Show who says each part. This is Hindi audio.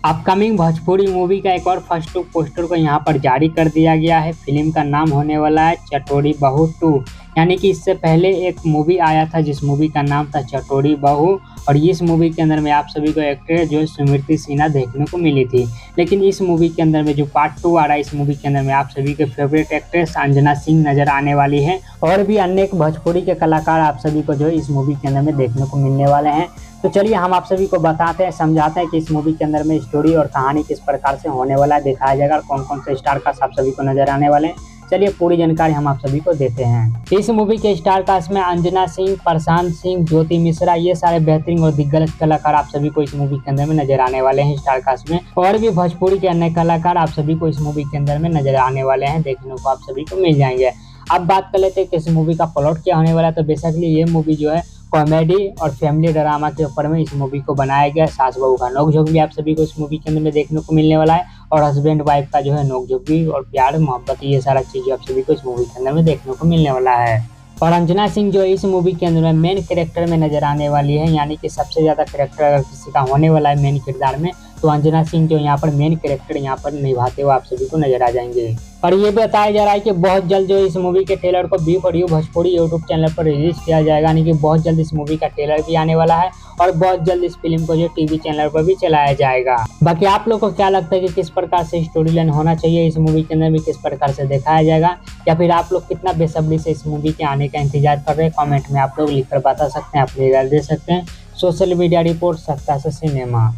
Speaker 1: अपकमिंग भोजपुरी मूवी का एक और फर्स्ट लुक पोस्टर को यहाँ पर जारी कर दिया गया है। फिल्म का नाम होने वाला है चटोरी बहू 2। यानी कि इससे पहले एक मूवी आया था जिस मूवी का नाम था चटोरी बहू, और इस मूवी के अंदर में आप सभी को एक्ट्रेस जो स्मृति सिन्हा देखने को मिली थी। लेकिन इस मूवी के अंदर में जो पार्ट 2 आ रहा है, इस मूवी के अंदर में आप सभी के फेवरेट एक्ट्रेस अंजना सिंह नजर आने वाली है, और भी अनेक भोजपुरी के कलाकार आप सभी को जो इस मूवी के अंदर में देखने को मिलने वाले हैं। तो चलिए हम आप सभी को बताते हैं, समझाते हैं कि इस मूवी के अंदर में स्टोरी और कहानी किस प्रकार से होने वाला है, दिखाया जाएगा, और कौन कौन से स्टार कास्ट आप सभी को नजर आने वाले हैं। चलिए पूरी जानकारी हम आप सभी को देते हैं। इस मूवी के स्टार कास्ट में अंजना सिंह, प्रशांत सिंह, ज्योति मिश्रा, ये सारे बेहतरीन और दिग्गज कलाकार आप सभी को इस मूवी के अंदर में नजर आने वाले हैं स्टार कास्ट में। और भी भोजपुरी के अन्य कलाकार आप सभी को इस मूवी के अंदर में नजर आने वाले हैं, देखने को आप सभी को मिल जाएंगे। अब बात कर लेते हैं कि इस मूवी का प्लॉट क्या होने वाला है। तो बेसिकली ये मूवी जो है कॉमेडी और फैमिली ड्रामा के ऊपर में इस मूवी को बनाया गया है। सास बहू का नोकझोंक भी आप सभी को इस मूवी के अंदर में देखने को मिलने वाला है, और हस्बैंड वाइफ का जो है नोकझोंक भी, और प्यार मोहब्बत, ये सारा चीज आप सभी को इस मूवी के अंदर में देखने को मिलने वाला है। और अंजना सिंह जो इस मूवी के अंदर में मेन कैरेक्टर में नजर आने वाली है, यानी कि सबसे ज्यादा कैरेक्टर अगर किसी का होने वाला है मेन किरदार में, तो अंजना सिंह जो यहाँ पर मेन कैरेक्टर यहाँ पर निभाते हुए आप सभी को नजर आ जाएंगे। और ये बताया जा रहा है कि बहुत जल्द जो इस मूवी के ट्रेलर को B for you Bhojpuri YouTube channel पर रिलीज किया जाएगा, यानी कि बहुत जल्द इस मूवी का ट्रेलर भी आने वाला है, और बहुत जल्द इस फिल्म को जो टीवी चैनल पर भी चलाया जाएगा। बाकी आप लोग को क्या लगता है कि किस प्रकार से स्टोरी लाइन होना चाहिए इस मूवी के अंदर में, किस प्रकार से दिखाया जाएगा, या फिर आप लोग कितना बेसब्री से इस मूवी के आने का इंतजार कर रहे हैं, कमेंट में आप लोग लिखकर बता सकते हैं, अपनी राय दे सकते हैं। सोशल मीडिया रिपोर्ट सत्ता से सिनेमा।